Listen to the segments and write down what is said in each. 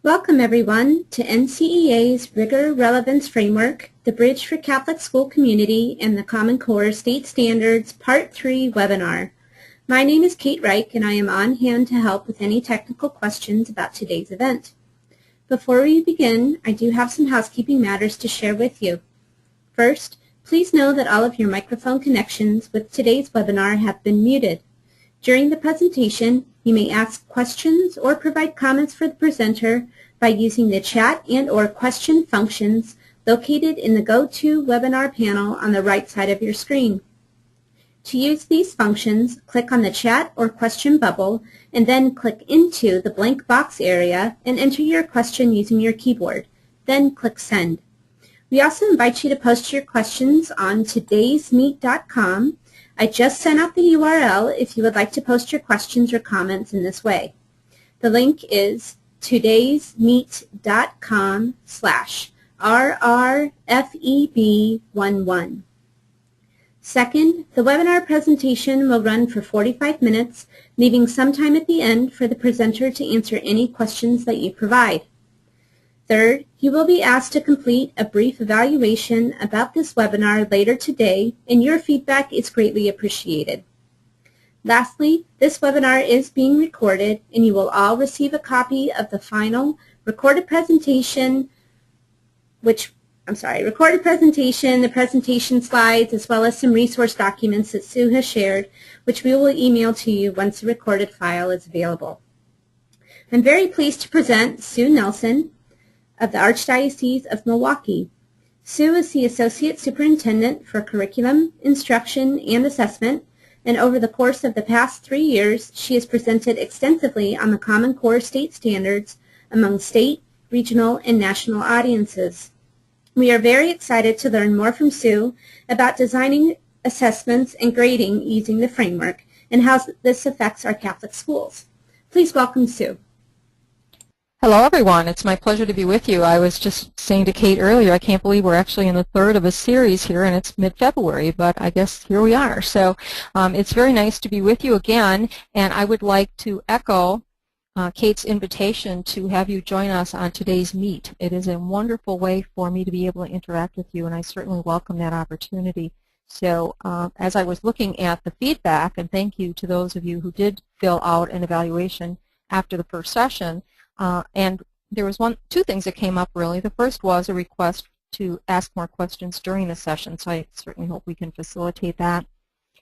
Welcome everyone to NCEA's Rigor Relevance Framework, the Bridge for Catholic School Community and the Common Core State Standards Part 3 webinar. My name is Kate Reich and I am on hand to help with any technical questions about today's event. Before we begin, I do have some housekeeping matters to share with you. First, please know that all of your microphone connections with today's webinar have been muted. During the presentation, you may ask questions or provide comments for the presenter by using the chat and/or question functions located in the GoToWebinar panel on the right side of your screen. To use these functions, click on the chat or question bubble and then click into the blank box area and enter your question using your keyboard. Then click Send. We also invite you to post your questions on todaysmeet.com. I just sent out the URL if you would like to post your questions or comments in this way. The link is todaysmeet.com/RRFEB11. Second, the webinar presentation will run for 45 minutes, leaving some time at the end for the presenter to answer any questions that you provide. Third, you will be asked to complete a brief evaluation about this webinar later today, and your feedback is greatly appreciated. Lastly, this webinar is being recorded, and you will all receive a copy of the final recorded presentation, the presentation slides, as well as some resource documents that Sue has shared, which we will email to you once the recorded file is available. I'm very pleased to present Sue Nelson of the Archdiocese of Milwaukee. Sue is the Associate Superintendent for Curriculum, Instruction, and Assessment, and over the course of the past 3 years, she has presented extensively on the Common Core state standards among state, regional, and national audiences. We are very excited to learn more from Sue about designing assessments and grading using the framework and how this affects our Catholic schools. Please welcome Sue. Hello everyone, it's my pleasure to be with you. I was just saying to Kate earlier, I can't believe we're actually in the third of a series here and it's mid-February, but I guess here we are. So it's very nice to be with you again, and I would like to echo Kate's invitation to have you join us on today's meet. It is a wonderful way for me to be able to interact with you, and I certainly welcome that opportunity. So as I was looking at the feedback, and thank you to those of you who did fill out an evaluation after the first session, and there was two things that came up really. The first was a request to ask more questions during the session, so I certainly hope we can facilitate that.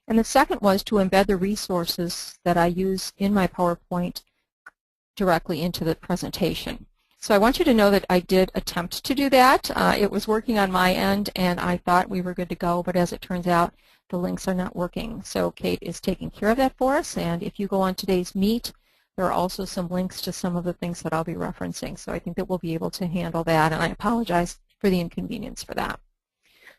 And the second was to embed the resources that I use in my PowerPoint directly into the presentation. So I want you to know that I did attempt to do that. It was working on my end and I thought we were good to go, but as it turns out, the links are not working. So Kate is taking care of that for us, and if you go on today's meet, there are also some links to some of the things that I'll be referencing, so I think that we'll be able to handle that, and I apologize for the inconvenience for that.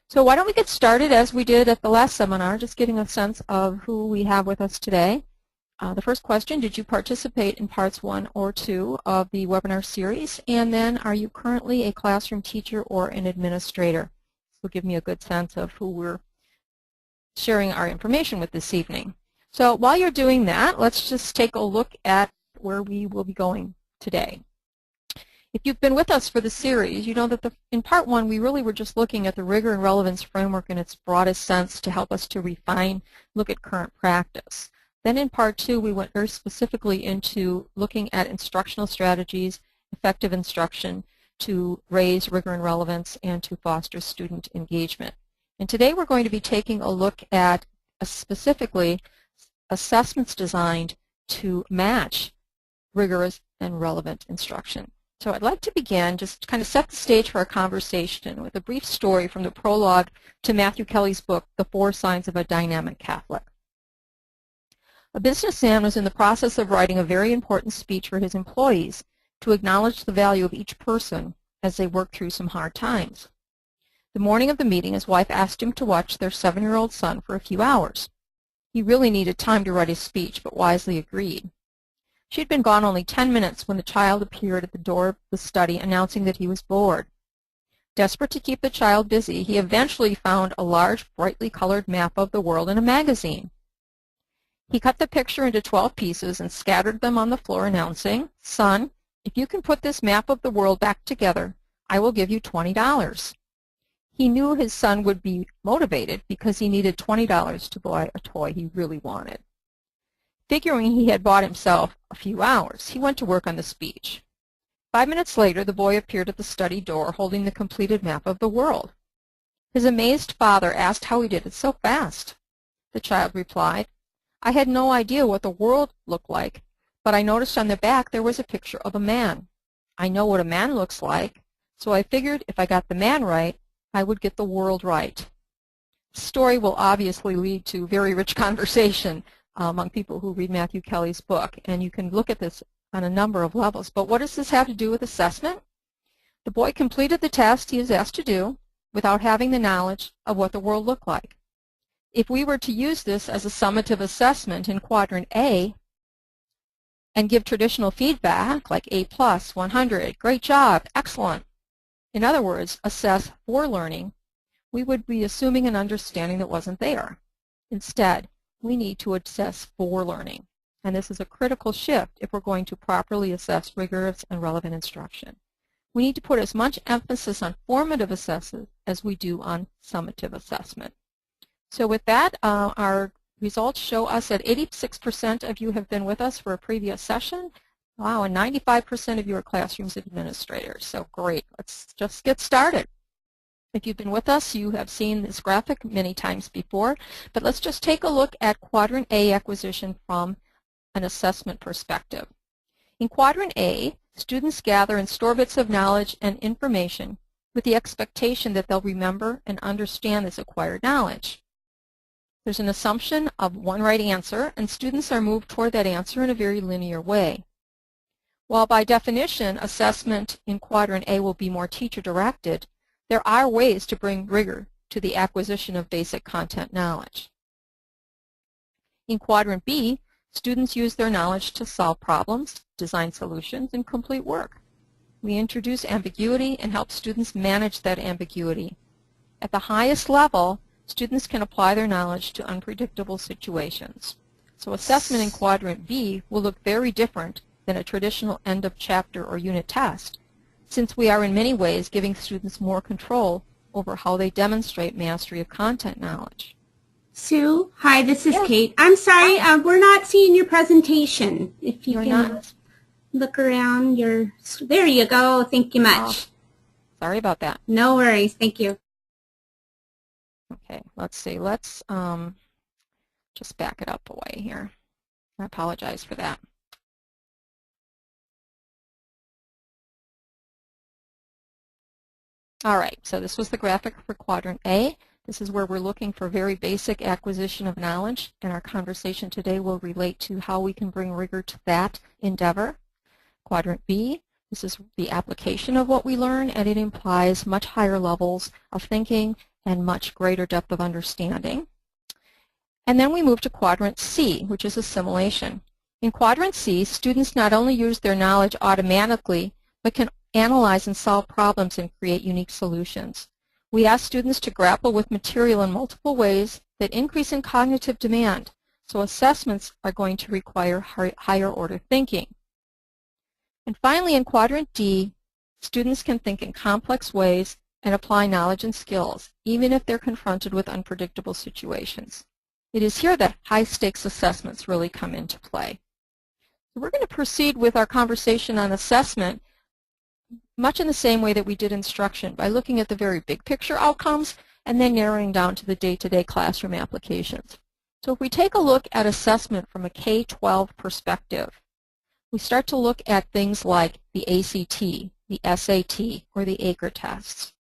So why don't we get started as we did at the last seminar, just getting a sense of who we have with us today. The first question, did you participate in parts 1 or 2 of the webinar series? And then, are you currently a classroom teacher or an administrator? This will give me a good sense of who we're sharing our information with this evening. So while you're doing that, let's just take a look at where we will be going today. If you've been with us for the series, you know that in part 1 we really were just looking at the rigor and relevance framework in its broadest sense to help us to refine, look at current practice. Then in part 2 we went very specifically into looking at instructional strategies, effective instruction to raise rigor and relevance and to foster student engagement. And today we're going to be taking a look at specifically assessments designed to match rigorous and relevant instruction. So I'd like to begin, just kind of set the stage for our conversation with a brief story from the prologue to Matthew Kelly's book, The 4 Signs of a Dynamic Catholic. A businessman was in the process of writing a very important speech for his employees to acknowledge the value of each person as they worked through some hard times. The morning of the meeting, his wife asked him to watch their 7-year-old son for a few hours. He really needed time to write his speech, but wisely agreed. She had been gone only 10 minutes when the child appeared at the door of the study announcing that he was bored. Desperate to keep the child busy, he eventually found a large, brightly colored map of the world in a magazine. He cut the picture into 12 pieces and scattered them on the floor, announcing, "Son, If you can put this map of the world back together, I will give you $20. He knew his son would be motivated because he needed $20 to buy a toy he really wanted. Figuring he had bought himself a few hours, he went to work on the speech. 5 minutes later, the boy appeared at the study door holding the completed map of the world. His amazed father asked how he did it so fast. The child replied, "I had no idea what the world looked like, but I noticed on the back there was a picture of a man. I know what a man looks like, so I figured if I got the man right, I would get the world right." The story will obviously lead to very rich conversation among people who read Matthew Kelly's book, and you can look at this on a number of levels. But what does this have to do with assessment? The boy completed the test he was asked to do without having the knowledge of what the world looked like. If we were to use this as a summative assessment in Quadrant A and give traditional feedback like A+, 100, great job, excellent, in other words, assess for learning, we would be assuming an understanding that wasn't there. Instead, we need to assess for learning. And this is a critical shift if we're going to properly assess rigorous and relevant instruction. We need to put as much emphasis on formative assessment as we do on summative assessment. So with that, our results show us that 86% of you have been with us for a previous session. Wow, and 95% of you are classrooms administrators. So great, let's just get started. If you've been with us, you have seen this graphic many times before, but let's just take a look at Quadrant A acquisition from an assessment perspective. In Quadrant A, students gather and store bits of knowledge and information with the expectation that they'll remember and understand this acquired knowledge. There's an assumption of one right answer, and students are moved toward that answer in a very linear way. While by definition, assessment in Quadrant A will be more teacher-directed, there are ways to bring rigor to the acquisition of basic content knowledge. In Quadrant B, students use their knowledge to solve problems, design solutions, and complete work. We introduce ambiguity and help students manage that ambiguity. At the highest level, students can apply their knowledge to unpredictable situations. So assessment in Quadrant B will look very different than a traditional end of chapter or unit test, since we are in many ways giving students more control over how they demonstrate mastery of content knowledge. Sue, hi, this is Yes. Kate. I'm sorry, we're not seeing your presentation. If you You're can not? look around there you go. Thank you much. Sorry about that. No worries. Thank you. Okay, let's see. Let's just back it up away here. I apologize for that. All right, so this was the graphic for Quadrant A. This is where we're looking for very basic acquisition of knowledge, and our conversation today will relate to how we can bring rigor to that endeavor. Quadrant B, this is the application of what we learn, and it implies much higher levels of thinking and much greater depth of understanding. And then we move to Quadrant C, which is assimilation. In Quadrant C, students not only use their knowledge automatically, but can analyze and solve problems and create unique solutions. We ask students to grapple with material in multiple ways that increase in cognitive demand, so assessments are going to require higher order thinking. And finally, in Quadrant D, students can think in complex ways and apply knowledge and skills, even if they're confronted with unpredictable situations. It is here that high-stakes assessments really come into play. So we're going to proceed with our conversation on assessment much in the same way that we did instruction, by looking at the very big picture outcomes and then narrowing down to the day-to-day classroom applications. So if we take a look at assessment from a K-12 perspective, we start to look at things like the ACT, the SAT, or the ACRE tests.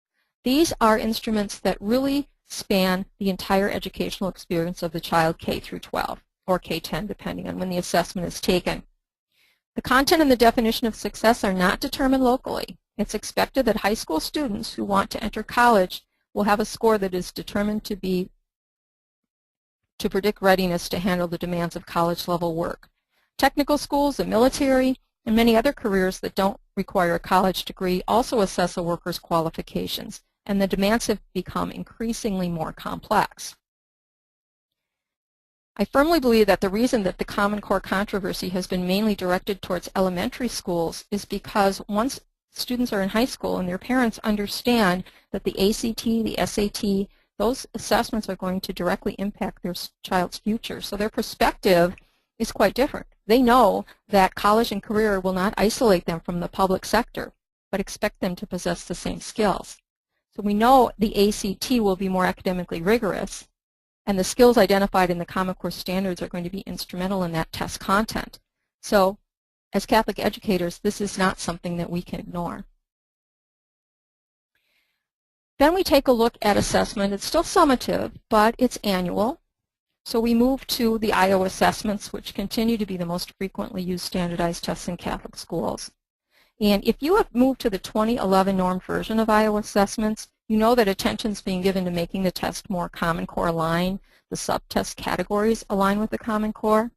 These are instruments that really span the entire educational experience of the child K through 12, or K-10, depending on when the assessment is taken. The content and the definition of success are not determined locally. It's expected that high school students who want to enter college will have a score that is determined to predict readiness to handle the demands of college-level work. Technical schools, the military, and many other careers that don't require a college degree also assess a worker's qualifications, and the demands have become increasingly more complex. I firmly believe that the reason that the Common Core controversy has been mainly directed towards elementary schools is because once students are in high school and their parents understand that the ACT, the SAT, those assessments are going to directly impact their child's future. So their perspective is quite different. They know that college and career will not isolate them from the public sector, but expect them to possess the same skills. So we know the ACT will be more academically rigorous, and the skills identified in the Common Core standards are going to be instrumental in that test content. So as Catholic educators, this is not something that we can ignore. Then we take a look at assessment. It's still summative, but it's annual. So we move to the IO assessments, which continue to be the most frequently used standardized tests in Catholic schools. And if you have moved to the 2011 norm version of IO assessments, you know that attention is being given to making the test more Common Core aligned. The subtest categories align with the Common Core.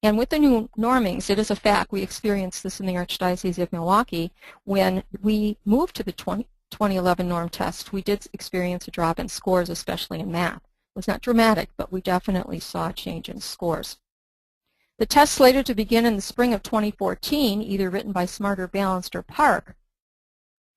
And with the new normings, it is a fact, we experienced this in the Archdiocese of Milwaukee, when we moved to the 2011 norm test, we did experience a drop in scores, especially in math. It was not dramatic, but we definitely saw a change in scores. The test slated to begin in the spring of 2014, either written by Smarter Balanced or Park,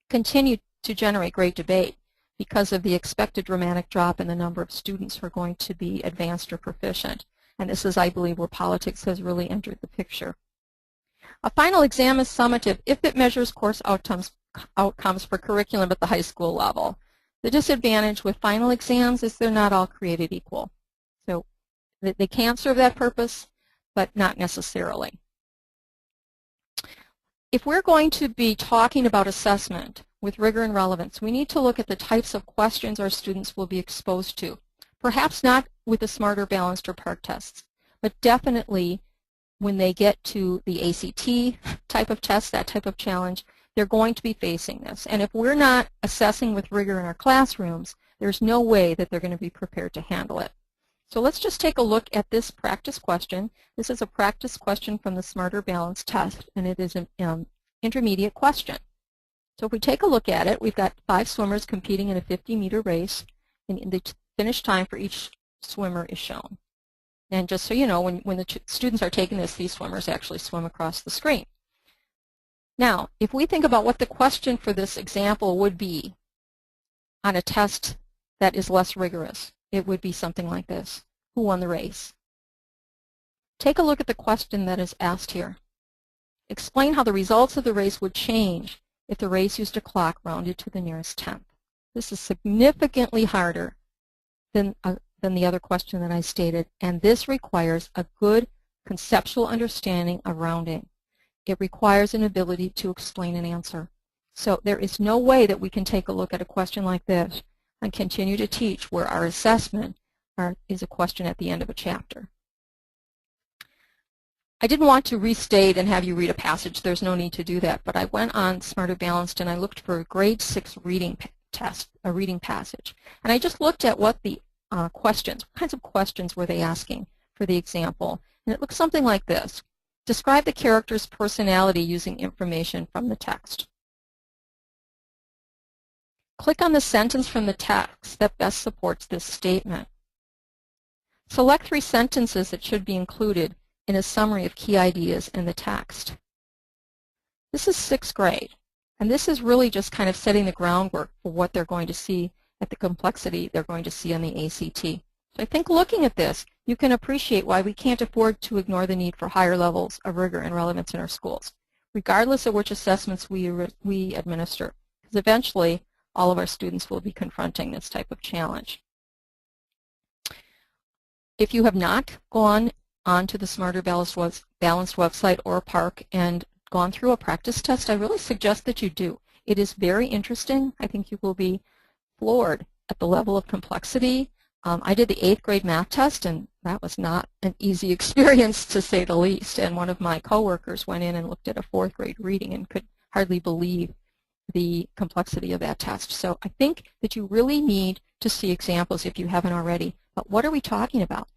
continued to generate great debate because of the expected dramatic drop in the number of students who are going to be advanced or proficient. And this is, I believe, where politics has really entered the picture. A final exam is summative if it measures course outcomes for curriculum at the high school level. The disadvantage with final exams is they're not all created equal. So they can serve that purpose, but not necessarily. If we're going to be talking about assessment with rigor and relevance, we need to look at the types of questions our students will be exposed to. Perhaps not with the Smarter Balanced or Park tests, but definitely when they get to the ACT type of test, that type of challenge, they're going to be facing this. And if we're not assessing with rigor in our classrooms, there's no way that they're going to be prepared to handle it. So let's just take a look at this practice question. This is a practice question from the Smarter Balanced test, and it is an intermediate question. So if we take a look at it, we've got 5 swimmers competing in a 50-meter race, and the finish time for each swimmer is shown. And just so you know, when the students are taking this, these swimmers actually swim across the screen. Now, if we think about what the question for this example would be on a test that is less rigorous, it would be something like this. Who won the race? Take a look at the question that is asked here. Explain how the results of the race would change if the race used a clock rounded to the nearest tenth. This is significantly harder than the other question that I stated, and this requires a good conceptual understanding of rounding. It requires an ability to explain an answer. So there is no way that we can take a look at a question like this and continue to teach where our assessment is a question at the end of a chapter. I didn't want to restate and have you read a passage. There's no need to do that. But I went on Smarter Balanced and I looked for a grade 6 reading test, a reading passage. And I just looked at what the questions, what kinds of questions were they asking for the example. And it looks something like this. Describe the character's personality using information from the text. Click on the sentence from the text that best supports this statement. Select 3 sentences that should be included in a summary of key ideas in the text. This is 6th grade, and this is really just kind of setting the groundwork for what they're going to see at the complexity they're going to see on the ACT. So I think looking at this, you can appreciate why we can't afford to ignore the need for higher levels of rigor and relevance in our schools, regardless of which assessments we administer, because eventually all of our students will be confronting this type of challenge. If you have not gone onto the Smarter Balanced website or Park and gone through a practice test, I really suggest that you do. It is very interesting. I think you will be floored at the level of complexity. I did the 8th grade math test, and that was not an easy experience, to say the least. And one of my coworkers went in and looked at a 4th grade reading and could hardly believe the complexity of that test. So I think that you really need to see examples, if you haven't already. But what are we talking about?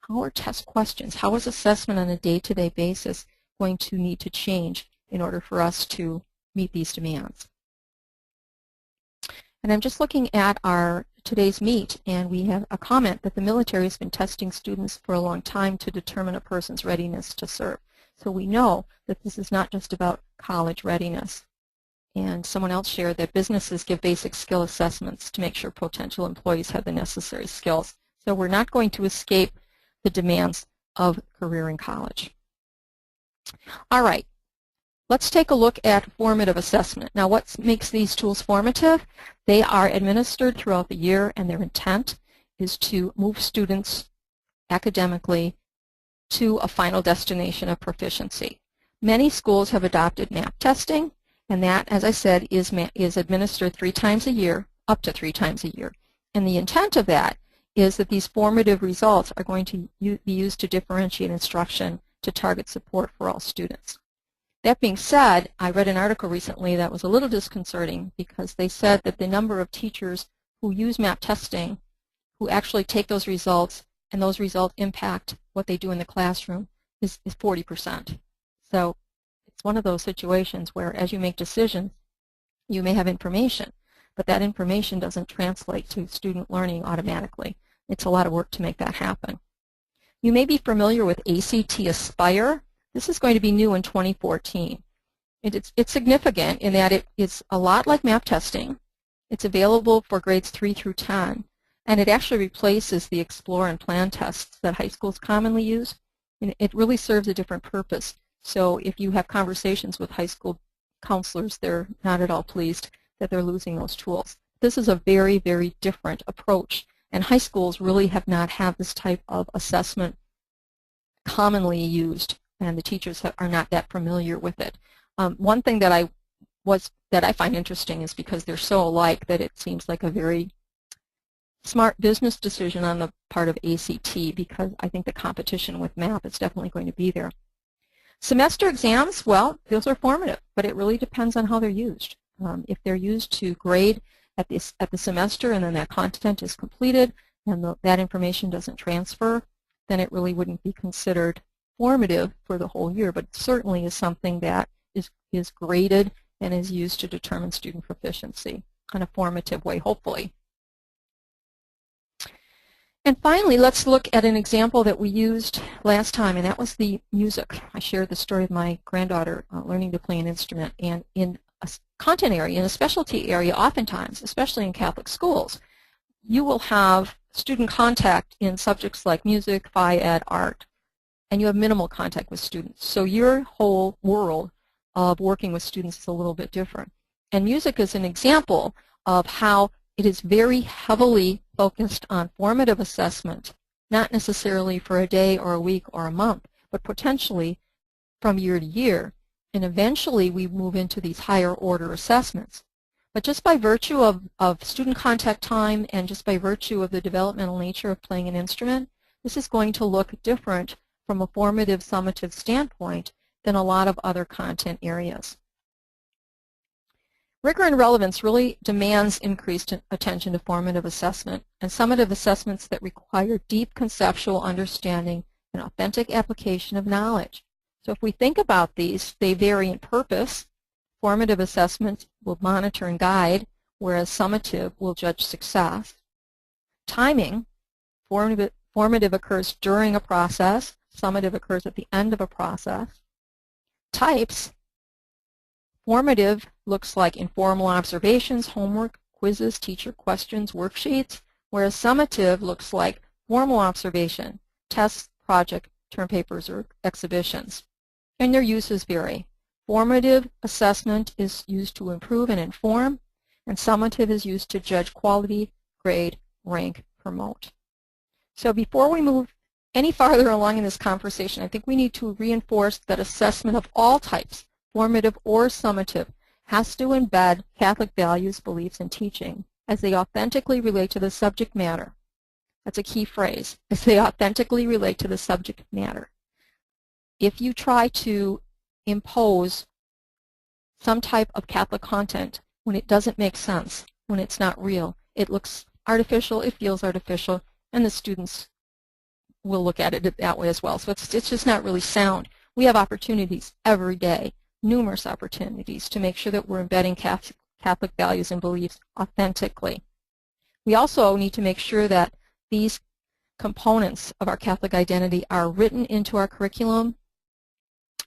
How are test questions, how is assessment on a day-to-day basis going to need to change in order for us to meet these demands? And I'm just looking at our today's meet, and we have a comment that the military has been testing students for a long time to determine a person's readiness to serve. So we know that this is not just about college readiness. And someone else shared that businesses give basic skill assessments to make sure potential employees have the necessary skills. So we're not going to escape the demands of a career in college. All right, let's take a look at formative assessment. Now, what makes these tools formative? They are administered throughout the year, and their intent is to move students academically to a final destination of proficiency. Many schools have adopted MAP testing, and that, as I said, is administered 3 times a year, up to 3 times a year. And the intent of that is that these formative results are going to be used to differentiate instruction to target support for all students. That being said, I read an article recently that was a little disconcerting because they said that the number of teachers who use MAP testing, who actually take those results, and those results impact what they do in the classroom, is 40%. So it's one of those situations where as you make decisions, you may have information, but that information doesn't translate to student learning automatically. It's a lot of work to make that happen. You may be familiar with ACT Aspire. This is going to be new in 2014. It's significant in that it is a lot like MAP testing. It's available for grades 3 through 10, and it actually replaces the Explore and Plan tests that high schools commonly use. And it really serves a different purpose. So if you have conversations with high school counselors, they're not at all pleased that they're losing those tools. This is a very, very different approach, and high schools really have not had this type of assessment commonly used, and the teachers are not that familiar with it. One thing that I find interesting is because they're so alike that it seems like a very smart business decision on the part of ACT, because I think the competition with MAP is definitely going to be there. Semester exams, well, those are formative, but it really depends on how they're used. If they're used to grade at the semester and then that content is completed and that information doesn't transfer, then it really wouldn't be considered formative for the whole year, but it certainly is something that is graded and is used to determine student proficiency in a formative way, hopefully. And finally, let's look at an example that we used last time, and that was the music. I shared the story of my granddaughter learning to play an instrument, and in a content area, in a specialty area, oftentimes, especially in Catholic schools, you will have student contact in subjects like music, phy ed, art, and you have minimal contact with students. So your whole world of working with students is a little bit different. And music is an example of how it is very heavily focused on formative assessment, not necessarily for a day or a week or a month, but potentially from year to year. And eventually we move into these higher order assessments. But just by virtue of student contact time and just by virtue of the developmental nature of playing an instrument, this is going to look different from a formative summative standpoint than a lot of other content areas. Rigor and relevance really demands increased attention to formative assessment and summative assessments that require deep conceptual understanding and authentic application of knowledge. So if we think about these, they vary in purpose. Formative assessment will monitor and guide, whereas summative will judge success. Timing, formative occurs during a process, summative occurs at the end of a process. Types, formative looks like informal observations, homework, quizzes, teacher questions, worksheets, whereas summative looks like formal observation, tests, project, term papers, or exhibitions. And their uses vary. Formative assessment is used to improve and inform, and summative is used to judge quality, grade, rank, promote. So before we move any farther along in this conversation, I think we need to reinforce that assessment of all types, formative or summative, has to embed Catholic values, beliefs, and teaching as they authentically relate to the subject matter. That's a key phrase, as they authentically relate to the subject matter. If you try to impose some type of Catholic content when it doesn't make sense, when it's not real, it looks artificial, it feels artificial, and the students will look at it that way as well. So it's just not really sound. We have opportunities every day, numerous opportunities, to make sure that we're embedding Catholic values and beliefs authentically. We also need to make sure that these components of our Catholic identity are written into our curriculum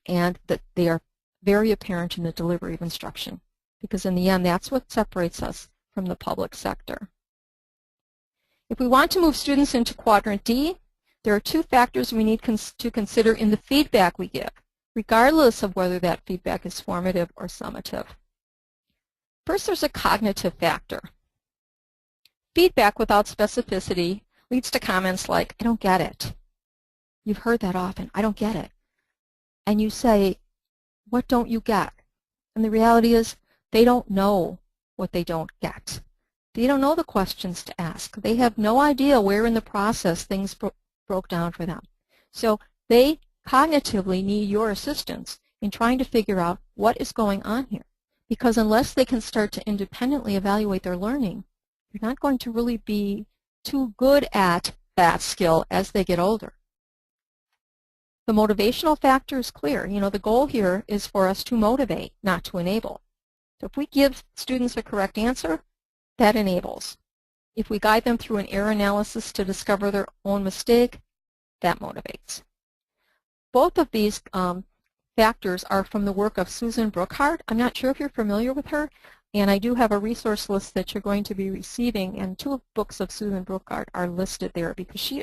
and that they are very apparent in the delivery of instruction, because in the end that's what separates us from the public sector. If we want to move students into quadrant D, there are two factors we need to consider in the feedback we give, regardless of whether that feedback is formative or summative. First, there's a cognitive factor. Feedback without specificity leads to comments like, I don't get it. You've heard that often, I don't get it. And you say, what don't you get? And the reality is they don't know what they don't get. They don't know the questions to ask. They have no idea where in the process things broke down for them. So they cognitively need your assistance in trying to figure out what is going on here. Because unless they can start to independently evaluate their learning, they're not going to really be too good at that skill as they get older. The motivational factor is clear. You know, the goal here is for us to motivate, not to enable. So if we give students a correct answer, that enables. If we guide them through an error analysis to discover their own mistake, that motivates. Both of these factors are from the work of Susan Brookhart. I'm not sure if you're familiar with her, and I do have a resource list that you're going to be receiving, and 2 books of Susan Brookhart are listed there because she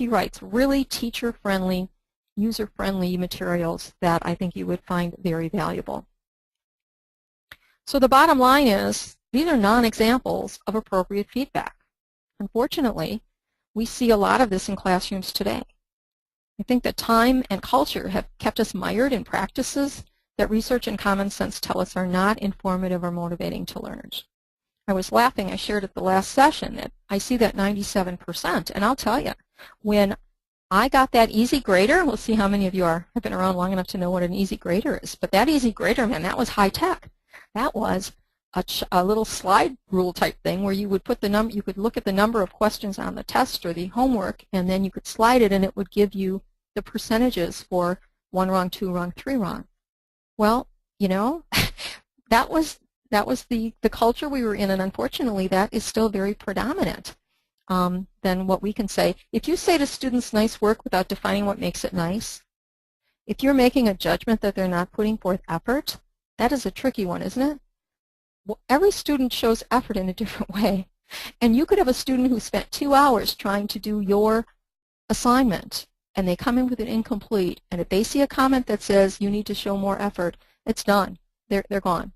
writes really teacher-friendly, user-friendly materials that I think you would find very valuable. So the bottom line is, these are non-examples of appropriate feedback. Unfortunately, we see a lot of this in classrooms today. I think that time and culture have kept us mired in practices that research and common sense tell us are not informative or motivating to learners. I was laughing, I shared at the last session that I see that 97%, and I'll tell you, when I got that easy grader, we'll see how many of you have been around long enough to know what an easy grader is, but that easy grader, man, that was high tech. That was a little slide rule type thing where you would put the you could look at the number of questions on the test or the homework, and then you could slide it and it would give you the percentages for 1 wrong, 2 wrong, 3 wrong. Well, you know, that was the culture we were in, and unfortunately that is still very predominant. Then what we can say, if you say to students nice work without defining what makes it nice, if you're making a judgment that they're not putting forth effort, that is a tricky one, isn't it? Well, every student shows effort in a different way. And you could have a student who spent 2 hours trying to do your assignment, and they come in with an incomplete, and if they see a comment that says you need to show more effort, it's done. They're gone.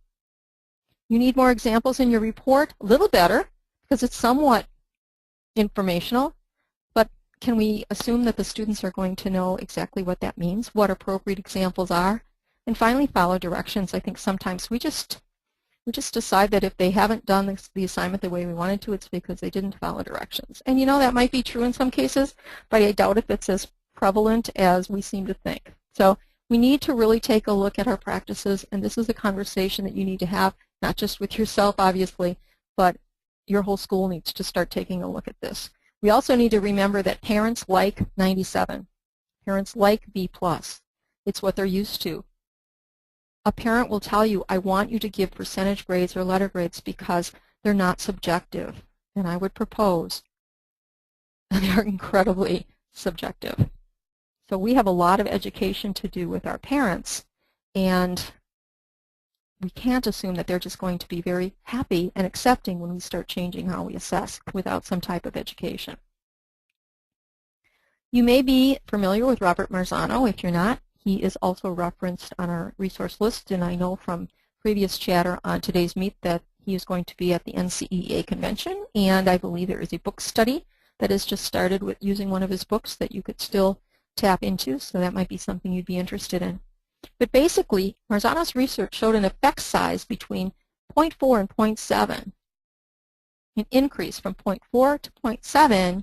You need more examples in your report? A little better, because it's somewhat informational, but can we assume that the students are going to know exactly what that means, what appropriate examples are? And finally, follow directions. I think sometimes we just decide that if they haven't done the assignment the way we wanted to, it's because they didn't follow directions. And you know, that might be true in some cases, but I doubt if it's as prevalent as we seem to think. So we need to really take a look at our practices, and this is a conversation that you need to have, not just with yourself, obviously, but your whole school needs to start taking a look at this. We also need to remember that parents like 97. Parents like B+. It's what they're used to. A parent will tell you, I want you to give percentage grades or letter grades because they're not subjective. And I would propose they're incredibly subjective. So we have a lot of education to do with our parents, and we can't assume that they're just going to be very happy and accepting when we start changing how we assess without some type of education. You may be familiar with Robert Marzano. If you're not, he is also referenced on our resource list, and I know from previous chatter on today's meet that he is going to be at the NCEA convention, and I believe there is a book study that has just started with using one of his books that you could still tap into, so that might be something you'd be interested in. But basically, Marzano's research showed an effect size between 0.4 and 0.7, an increase from 0.4 to 0.7,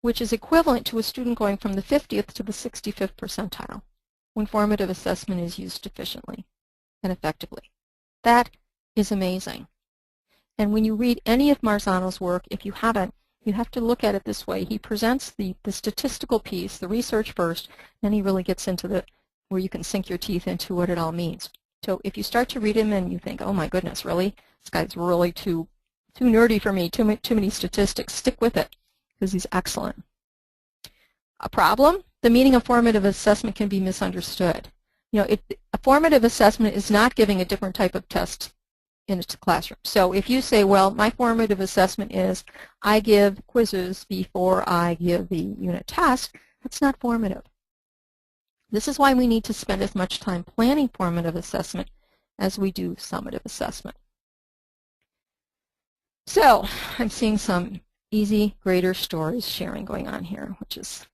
which is equivalent to a student going from the 50th to the 65th percentile when formative assessment is used efficiently and effectively. That is amazing. And when you read any of Marzano's work, if you haven't, you have to look at it this way. He presents the statistical piece, the research first, then he really gets into where you can sink your teeth into what it all means. So if you start to read him and you think, oh my goodness, really? This guy's really too too nerdy for me, too many statistics. Stick with it because he's excellent. A problem? The meaning of formative assessment can be misunderstood. A formative assessment is not giving a different type of test in its classroom. So if you say, well, my formative assessment is I give quizzes before I give the unit test, that's not formative. This is why we need to spend as much time planning formative assessment as we do summative assessment. So I'm seeing some easy grader stories sharing going on here, which is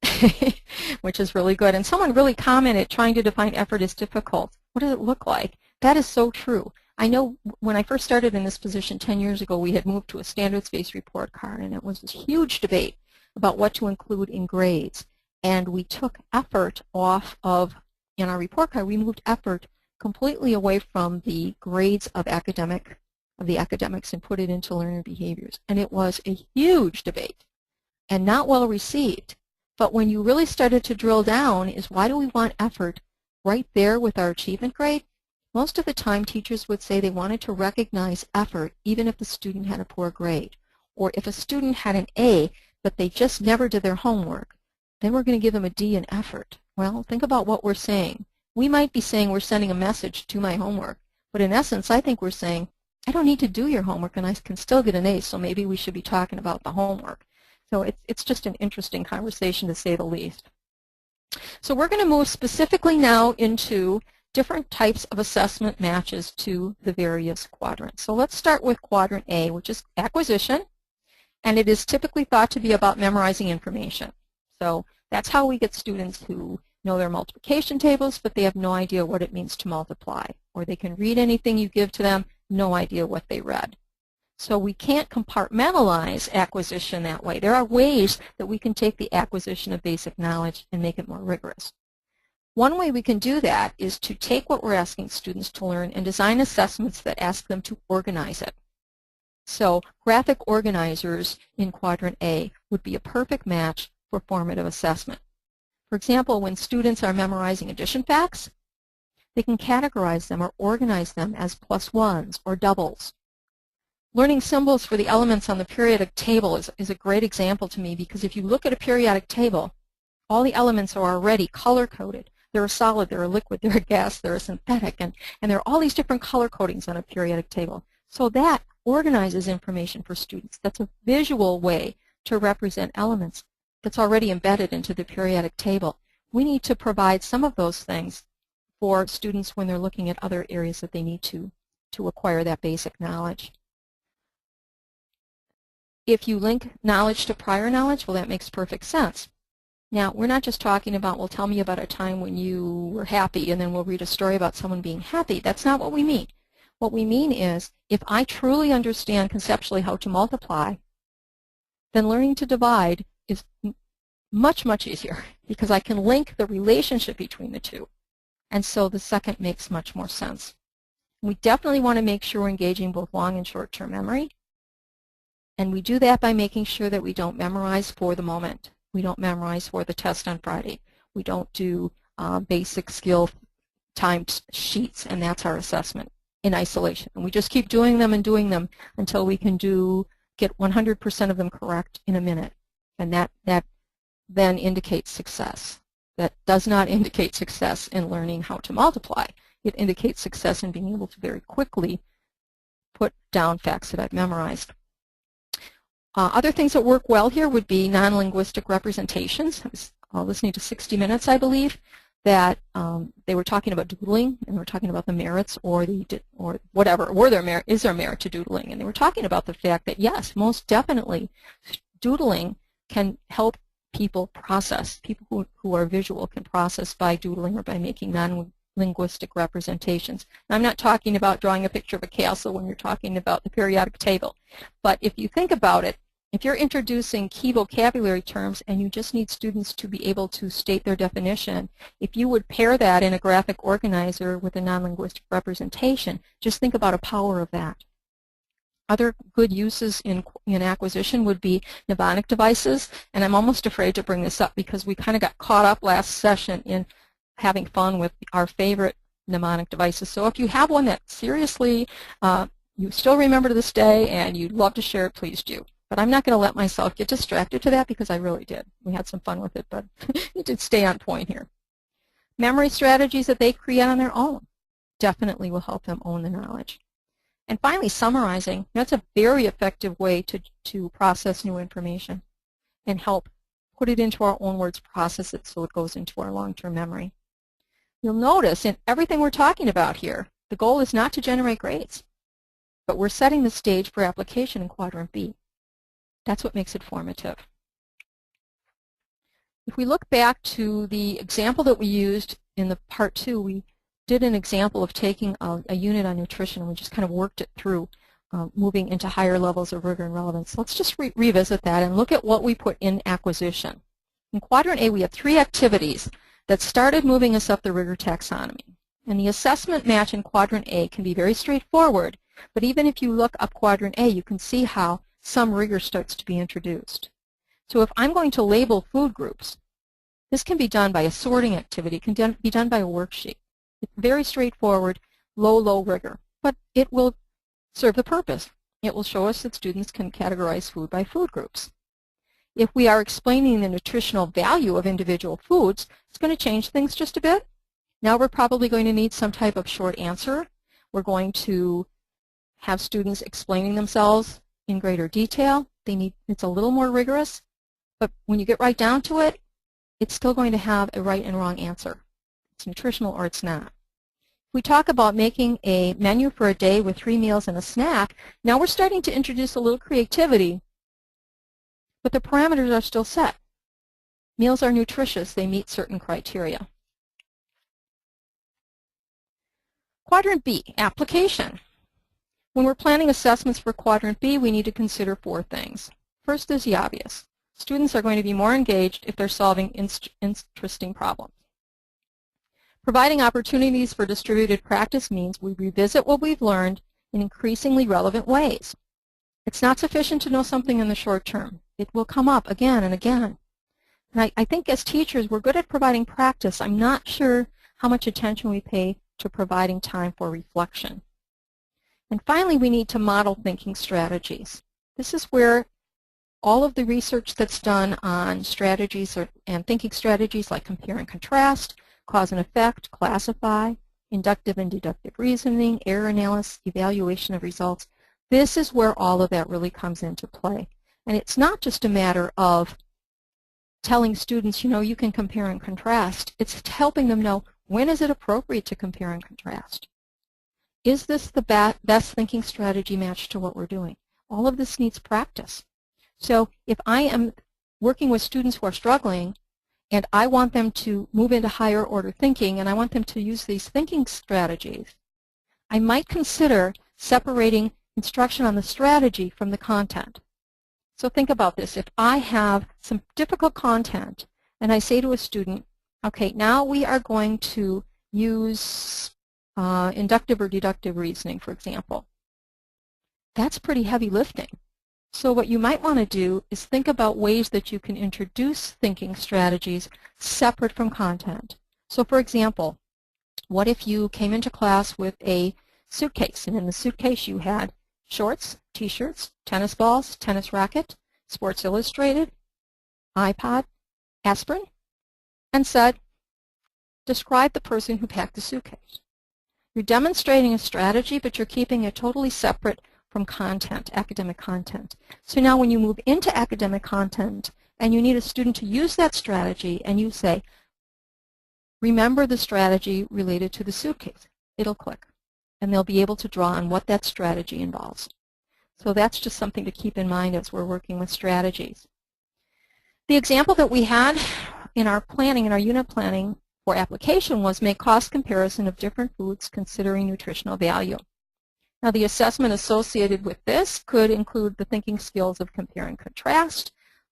which is really good. And someone really commented, trying to define effort is difficult. What does it look like? That is so true. I know when I first started in this position 10 years ago, we had moved to a standards-based report card, and it was this huge debate about what to include in grades. And we took effort off of, in our report card, we moved effort completely away from the grades of the academics and put it into learner behaviors. And it was a huge debate and not well received. But when you really started to drill down is, why do we want effort right there with our achievement grade? Most of the time teachers would say they wanted to recognize effort even if the student had a poor grade. Or if a student had an A but they just never did their homework, then we're going to give them a D in effort. Well, think about what we're saying. We might be saying we're sending a message to my homework, but in essence I think we're saying I don't need to do your homework and I can still get an A, so maybe we should be talking about the homework. So it's just an interesting conversation, to say the least. So we're going to move specifically now into different types of assessment matches to the various quadrants. So let's start with quadrant A, which is acquisition, and it is typically thought to be about memorizing information. So that's how we get students who know their multiplication tables, but they have no idea what it means to multiply. Or they can read anything you give to them, no idea what they read. So we can't compartmentalize acquisition that way. There are ways that we can take the acquisition of basic knowledge and make it more rigorous. One way we can do that is to take what we're asking students to learn and design assessments that ask them to organize it. So graphic organizers in quadrant A would be a perfect match for formative assessment. For example, when students are memorizing addition facts, they can categorize them or organize them as +1s or doubles. Learning symbols for the elements on the periodic table is a great example to me, because if you look at a periodic table, all the elements are already color-coded. They're a solid, they're a liquid, they're a gas, they're a synthetic, and there are all these different color codings on a periodic table. So that organizes information for students. That's a visual way to represent elements that's already embedded into the periodic table. We need to provide some of those things for students when they're looking at other areas that they need to acquire that basic knowledge. If you link knowledge to prior knowledge, well, that makes perfect sense. Now, we're not just talking about, well, tell me about a time when you were happy, and then we'll read a story about someone being happy. That's not what we mean. What we mean is, if I truly understand conceptually how to multiply, then learning to divide is much, much easier, because I can link the relationship between the two. And so the second makes much more sense. We definitely want to make sure we're engaging both long and short-term memory. And we do that by making sure that we don't memorize for the moment. We don't memorize for the test on Friday. We don't do basic skill timed sheets, and that's our assessment in isolation. And we just keep doing them until we can get 100% of them correct in a minute. And that then indicates success. That does not indicate success in learning how to multiply. It indicates success in being able to very quickly put down facts that I've memorized. Other things that work well here would be non-linguistic representations. I was listening to 60 Minutes, I believe, that they were talking about doodling, and they were talking about the merits or whatever, is there merit to doodling? And they were talking about the fact that, yes, most definitely, doodling can help people process. People who are visual can process by doodling or by making non-linguistic representations. And I'm not talking about drawing a picture of a castle when you're talking about the periodic table. But if you think about it, if you're introducing key vocabulary terms and you just need students to be able to state their definition, if you would pair that in a graphic organizer with a non-linguistic representation, just think about the power of that. Other good uses in acquisition would be mnemonic devices, and I'm almost afraid to bring this up because we kind of got caught up last session in having fun with our favorite mnemonic devices. So if you have one that seriously you still remember to this day and you'd love to share it, please do. But I'm not going to let myself get distracted to that because I really did. We had some fun with it, but you did stay on point here. Memory strategies that they create on their own definitely will help them own the knowledge. And finally, summarizing. That's a very effective way to process new information and help put it into our own words, process it so it goes into our long-term memory. You'll notice in everything we're talking about here, the goal is not to generate grades, but we're setting the stage for application in Quadrant B. That's what makes it formative. If we look back to the example that we used in the Part 2, we did an example of taking a unit on nutrition, and we just kind of worked it through, moving into higher levels of rigor and relevance. So let's just revisit that and look at what we put in acquisition. In Quadrant A, we have 3 activities that started moving us up the rigor taxonomy. And the assessment match in Quadrant A can be very straightforward, but even if you look up Quadrant A, you can see how some rigor starts to be introduced. So if I'm going to label food groups, this can be done by a sorting activity. It can be done by a worksheet. It's very straightforward, low rigor, but it will serve the purpose. It will show us that students can categorize food by food groups. If we are explaining the nutritional value of individual foods, it's going to change things just a bit. Now we're probably going to need some type of short answer. We're going to have students explaining themselves in greater detail. It's a little more rigorous, but when you get right down to it, it's still going to have a right and wrong answer. It's nutritional or it's not. If we talk about making a menu for a day with 3 meals and a snack, now we're starting to introduce a little creativity, but the parameters are still set. Meals are nutritious. They meet certain criteria. Quadrant B, application. When we're planning assessments for Quadrant B, we need to consider 4 things. First is the obvious. Students are going to be more engaged if they're solving interesting problems. Providing opportunities for distributed practice means we revisit what we've learned in increasingly relevant ways. It's not sufficient to know something in the short term. It will come up again and again. And I think as teachers, we're good at providing practice. I'm not sure how much attention we pay to providing time for reflection. And finally, we need to model thinking strategies. This is where all of the research that's done on strategies and thinking strategies like compare and contrast, cause and effect, classify, inductive and deductive reasoning, error analysis, evaluation of results, this is where all of that really comes into play. And it's not just a matter of telling students, you know, you can compare and contrast. It's helping them know, when is it appropriate to compare and contrast? Is this the best thinking strategy matched to what we're doing? All of this needs practice. So if I am working with students who are struggling and I want them to move into higher order thinking and I want them to use these thinking strategies, I might consider separating instruction on the strategy from the content. So think about this. If I have some difficult content and I say to a student, okay, now we are going to use inductive or deductive reasoning, for example. That's pretty heavy lifting. So what you might want to do is think about ways that you can introduce thinking strategies separate from content. So for example, what if you came into class with a suitcase, and in the suitcase you had shorts, t-shirts, tennis balls, tennis racket, Sports Illustrated, iPod, aspirin, and said, describe the person who packed the suitcase. You're demonstrating a strategy, but you're keeping it totally separate from content, academic content. So now when you move into academic content and you need a student to use that strategy and you say, remember the strategy related to the suitcase, it'll click. And they'll be able to draw on what that strategy involves. So that's just something to keep in mind as we're working with strategies. The example that we had in our planning, in our unit planning for application, was make cost comparison of different foods considering nutritional value. Now the assessment associated with this could include the thinking skills of compare and contrast,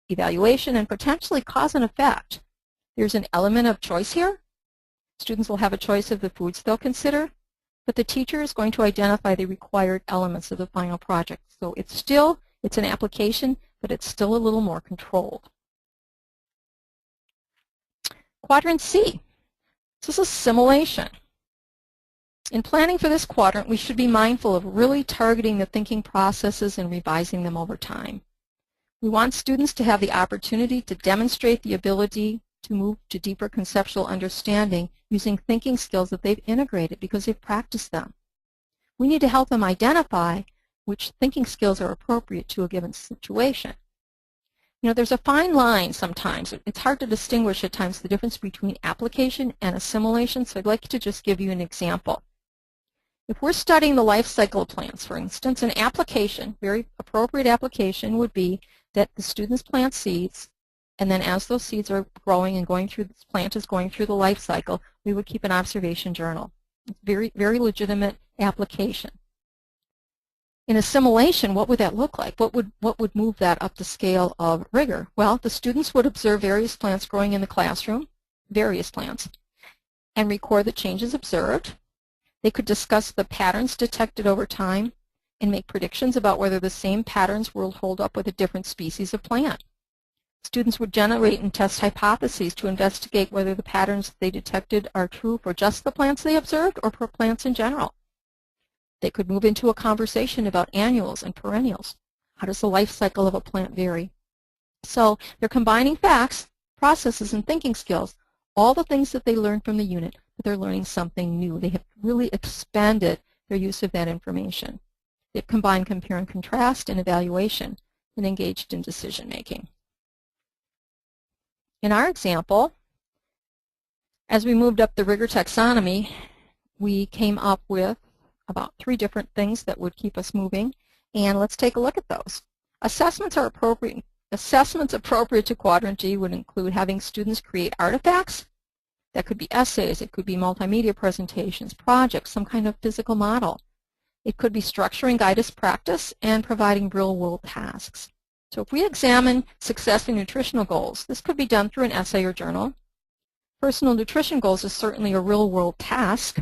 evaluation, and potentially cause and effect. There's an element of choice here. Students will have a choice of the foods they'll consider, but the teacher is going to identify the required elements of the final project. So it's an application, but it's still a little more controlled. Quadrant C. This is a simulation. In planning for this quadrant, we should be mindful of really targeting the thinking processes and revising them over time. We want students to have the opportunity to demonstrate the ability to move to deeper conceptual understanding using thinking skills that they've integrated because they've practiced them. We need to help them identify which thinking skills are appropriate to a given situation. You know, there's a fine line sometimes. It's hard to distinguish at times the difference between application and assimilation, so I'd like to just give you an example. If we're studying the life cycle of plants, for instance, an application, very appropriate application would be that the students plant seeds, and then as those seeds are growing and going through, this plant is going through the life cycle, we would keep an observation journal. It's very, very legitimate application. In assimilation, what would that look like? What would move that up the scale of rigor? Well, the students would observe various plants growing in the classroom, various plants, and record the changes observed. They could discuss the patterns detected over time and make predictions about whether the same patterns will hold up with a different species of plant. Students would generate and test hypotheses to investigate whether the patterns they detected are true for just the plants they observed or for plants in general. They could move into a conversation about annuals and perennials. How does the life cycle of a plant vary? So they're combining facts, processes, and thinking skills, all the things that they learned from the unit, but they're learning something new. They have really expanded their use of that information. They've combined compare and contrast and evaluation and engaged in decision making. In our example, as we moved up the rigor taxonomy, we came up with about 3 different things that would keep us moving, and let's take a look at those. Assessments appropriate to Quadrant G would include having students create artifacts. That could be essays, it could be multimedia presentations, projects, some kind of physical model. It could be structuring guided practice and providing real-world tasks. So if we examine success in nutritional goals, this could be done through an essay or journal. Personal nutrition goals is certainly a real-world task.